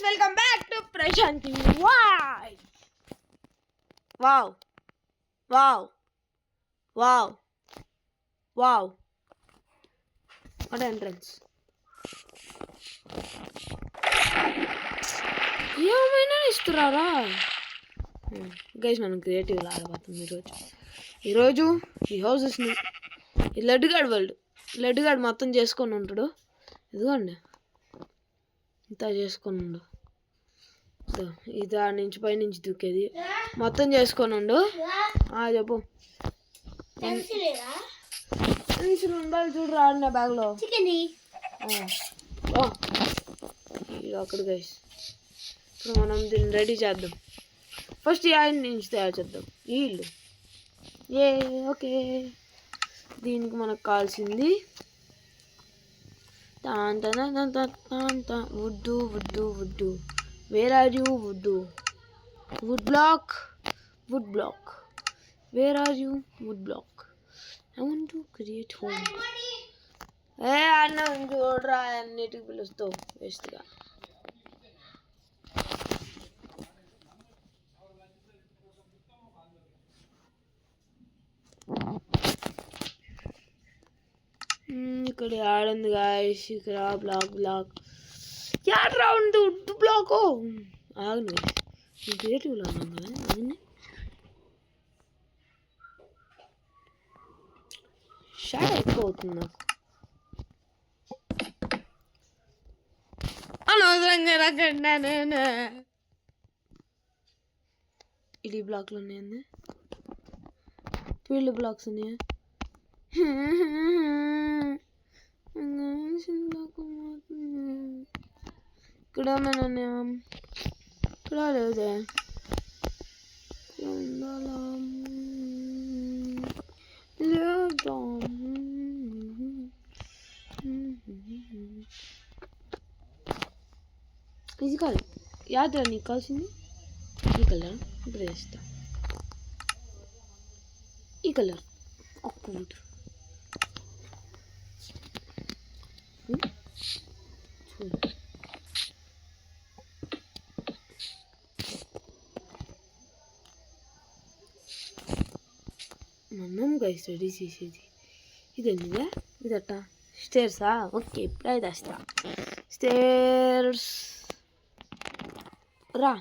Welcome back to Prashanthi. Wow wow wow wow what entrance. ఏమైనా ఇస్తున్నారా guys? మనం క్రియేటివ్గా ఆడబోతున్నాం ఈరోజు ఈ హౌసెస్ని. ఈ లడ్డుగాడు మొత్తం చేసుకొని ఉంటాడు. ఇదిగోండి ఇంత చేసుకొని ఉండు. ఇది ఆ నుంచి పైనుంచి దూకేది మొత్తం చేసుకొని ఉండు. చెప్పు. ఉండాలి చూడు ఆడిన బ్యాగ్లో అక్కడ గైస్. ఇప్పుడు మనం దీన్ని రెడీ చేద్దాం. ఫస్ట్ ఈ ఆయన నుంచి తయారు చేద్దాం ఈ ఇల్లు. ఓకే, దీనికి మనకు కావాల్సింది wood. Where are you? Wood block. Where are you? Wood block. I want to create home. అన్న చూడరా, అన్నిటికి పిలుస్తావు వేస్ట్గా. ఇక్కడ ఆడుంది గాయస్. ఇక్కడ బ్లాక్ యాడ్రా ఉంది వుడ్ బ్లాక్. ఆగండి క్రియేటివ్లో ఉన్నాం కదా. ఆగండి. షాట్ ఎక్కువ అవుతుంది నాకు. అనవసరంగా రాకండి. నేను ఇది బ్లాక్లో ఉన్నాయండి. ఫీల్డ్ బ్లాక్స్ ఉన్నాయా? ఇక్కడ ఏమైనా ఇక్కడ లేదే. ఇది కాదు యాద్రా నీకు కావాల్సింది. ఈ కలర్ ఇప్పుడు వేస్తా. ఈ కలర్ ఒక్క చూడు. మనం గైస్ రెడీ చేసేది ఇదేంటిదా? ఇదట స్టేర్సా? ఓకే, ఇప్పుడు అయితే వస్తా. స్టేర్స్ రా.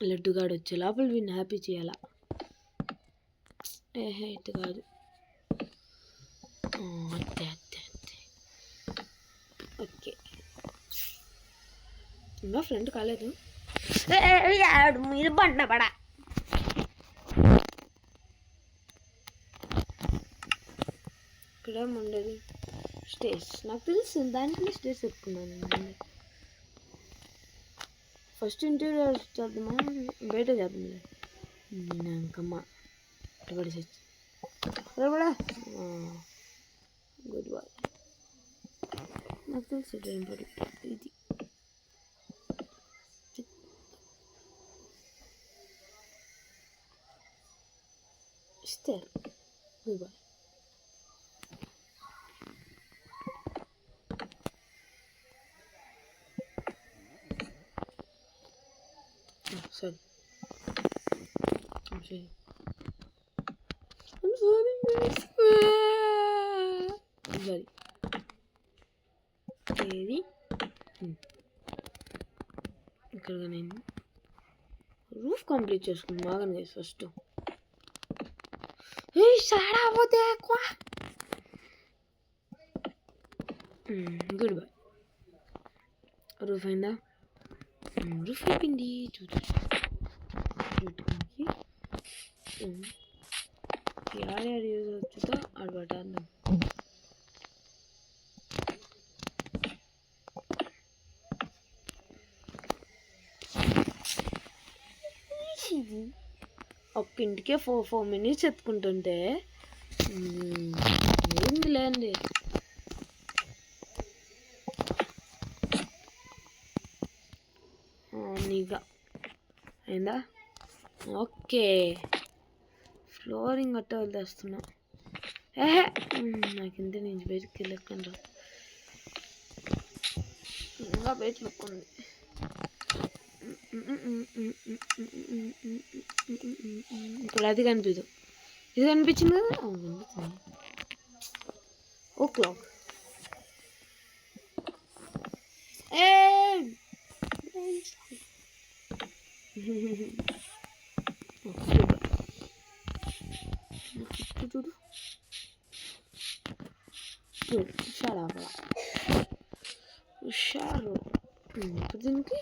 లడ్డుగాడు వచ్చే లోపల వీడిని హ్యాపీ చేయాలా? ఇటు కాదు. అత్తే ఓకే, ఇంకా ఫ్రెండ్ కాలేదు. మీరు బండపడా. ఇక్కడ ఉండదు స్టేజ్. నాకు తెలుసు, దానికి స్టేజ్ చెప్పుకున్నాను. ఫస్ట్ ఇంటీరియర్ చేద్దామా బయట చేద్దాంలే. నేను ఇంకమ్మా ఇటుబడి చచ్చి కూడా గుడ్ బాయ్. నాకు తెలుసు డ్రైన్ పడి ఇది ఇస్తే good bye. Sorry. I'm sorry. ఏది ఇక్కడ నేను రూఫ్ కంప్లీట్ చేసుకున్నాను. బాగా ఫస్ట్ పోతే గుడ్ బాయ్. రూఫ్ అయిందా? రూఫ్ అయిపోయింది. యారు యూజ్ వచ్చుతో ఆడబట్టాను. ఒక్క ఇంటికే 4 minutes ఎత్తుకుంటుంటే ఏంది లేండి. నీగా అయిందా? ఓకే, ఫ్లోరింగ్ అట్ట వదిలేస్తున్నా. నాకు ఇంటి నుంచి బయటికి వెళ్ళకుండా ఇంకా పేజ్ నొక్కుంది. ఇప్పుడు అది కనిపించదు. ఇది కనిపించింది కదా, కనిపిస్తుంది. O'clock. చూడు హుషారు. ఇప్పుడు దీనికి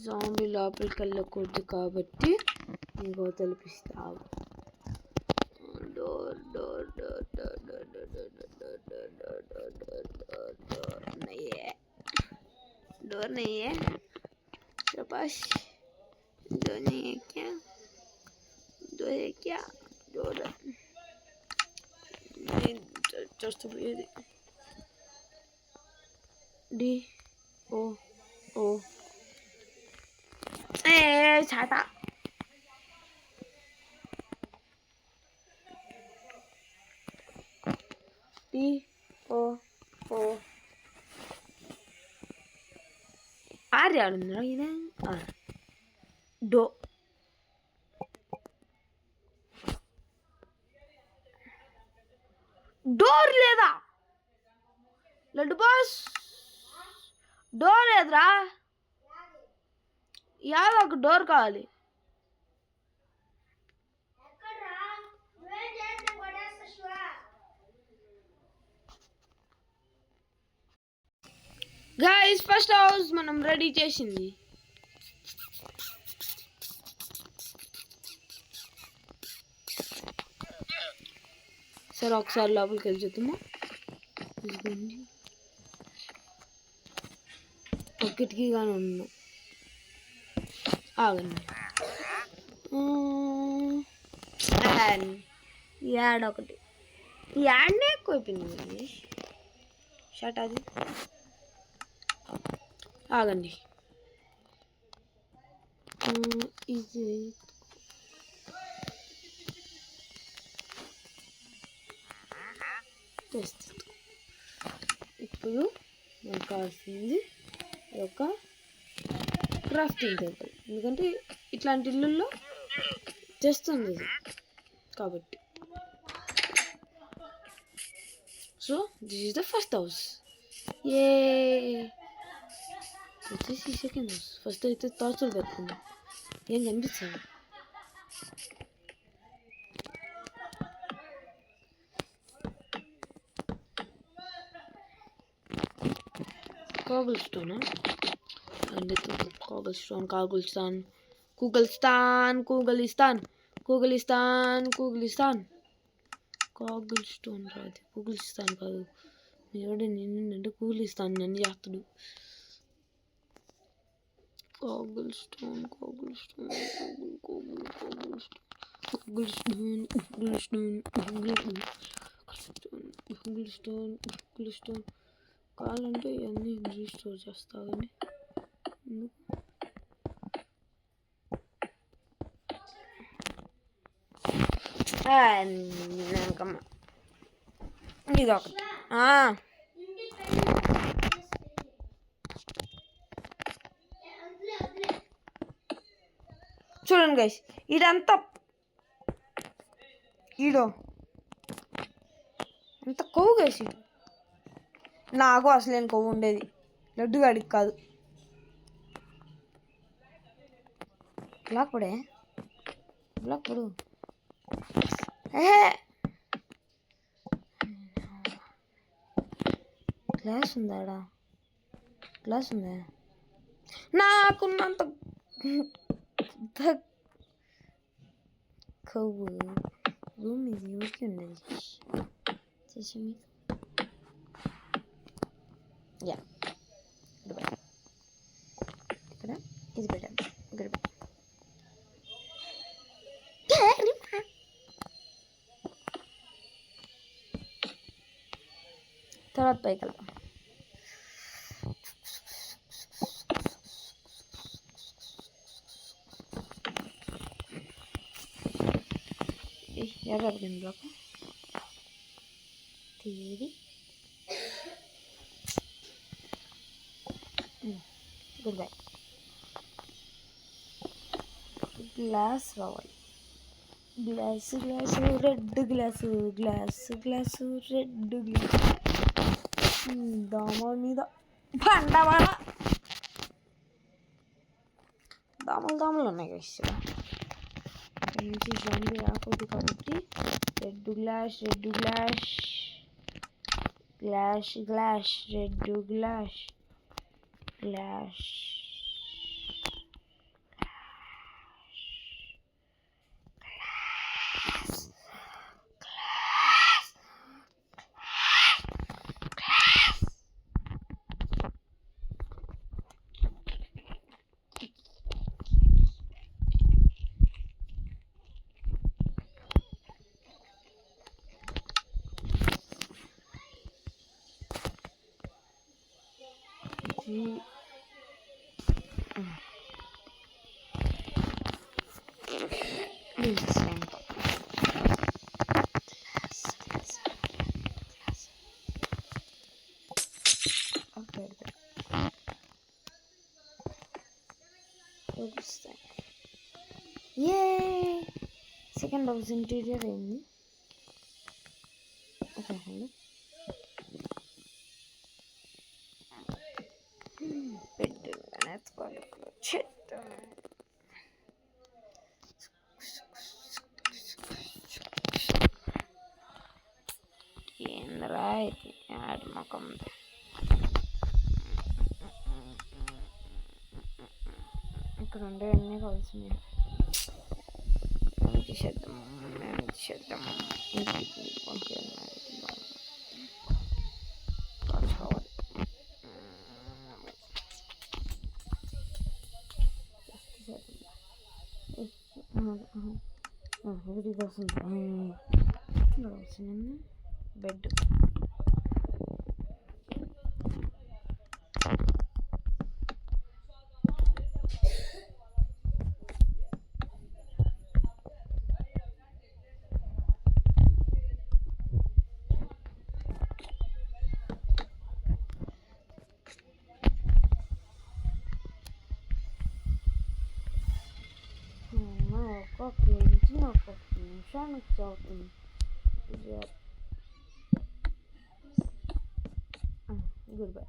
జాంబీ లోపలికి వెళ్ళకూడదు కాబట్టి ఇంకో తలిపిస్తావు. Door door door door door door door door door door door door door नहीं है, डोर नहीं है शाबाश। डोर नहीं है क्या? डोर है क्या? Door just D O O छाता D O O ఆర్ ఆడుందా ఇది? డో డోర్ లేదా లడ్డు బాస్? డోర్ లేదురా, యాదో ఒక డోర్ కావాలి. గైస్ ఫస్ట్ హౌస్ మనం రెడీ చేసింది. సరే ఒకసారి లోపలికి వెళ్ళి చూద్దామా. ఒక కిటికీ కానీ ఉన్నాం. ఆగండి, యాడ్ ఒకటి యాడ్నే ఎక్కువైపోయింది. షర్ట్ అది ఆగండి. ఇది ఇప్పుడు నాకు కావాల్సింది ఒక క్రాఫ్టింగ్ టేబుల్, ఎందుకంటే ఇట్లాంటి ఇళ్ళల్లో తెస్తుంది ఇది కాబట్టి. So this is the first house. వచ్చేసి సెకండ్ హౌస్. ఫస్ట్ అయితే టార్చర్ పెట్టుకుందాం, ఏం కనిపిస్తుంది. కాగుల్స్టోనా అండి? కాగుల్స్టోన్ కాగుల్స్టాన్ కూగల్స్టాన్ కూగలిస్తాన్ కూగలిస్తాన్ కూగలిస్తాన్ కాగుల్స్టోన్ రాదు, కూగలిస్తాన్ కాదు. ఎవడే నిన్నంటే కూగలిస్తాను నన్ను చేస్తాడు. కాగుల్స్టోన్ కాగుల్స్టోన్ కాగుల్స్టోన్ కాగుల్స్టోన్ కాగుల్స్టోన్ కాగుల్స్టోన్ కావాలంటే ఇవన్నీ రీస్టోర్ చేస్తావని. ఇది ఒకటి చూడండి గైస్, ఇదంతా ఈడో అంత కొవ్వు గైస్. ఇది నాకు అసలేం కొవ్వు ఉండేది, లడ్డు గాడికి కాదు. బ్లాక్ పడే బ్లాక్ పడు. గ్లాస్ ఉందాడా? గ్లాస్ ఉందా? నాకున్నంత కొవ్వు రూమ్ ఇది ఊరికి ఉండేది చేసి యా. ఇక్కడ ఇది పెట్టాను, ఇక్కడ తర్వాత పైకి వెళ్దాం. ఎవరు బ్లాక్ తీరి గుడ్ బై. గ్లాస్ రావాలి. Glass red glass red glass. దోమల మీద పండవాల. దోమలు ఉన్నాయి గైస్. మంచి జంబి రాకూడదు కాబట్టి red glass red glass. Second house interior అయింది. ఏంద్రా యాడ్ మొఖం. ఇక్కడ ఉండే అన్నీ కలిసినాయి. తీసేద్దాం ఇంటికి పంపించాలి. బెడ్ ఒక్కొక్క నిమిషానికి చదువుతుంది. Good bye.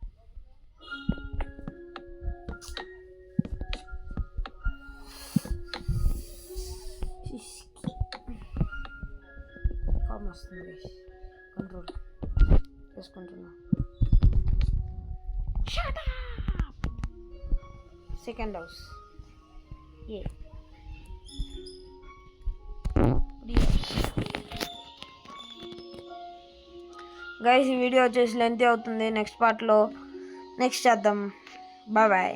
కామ్ వస్తుంది. కంట్రోల్ చేసుకుంటున్నా. Second house guys. ఈ వీడియో వచ్చేసి లెంత్ అవుతుంది. నెక్స్ట్ పార్ట్లో నెక్స్ట్ చేద్దాం. బాయ్.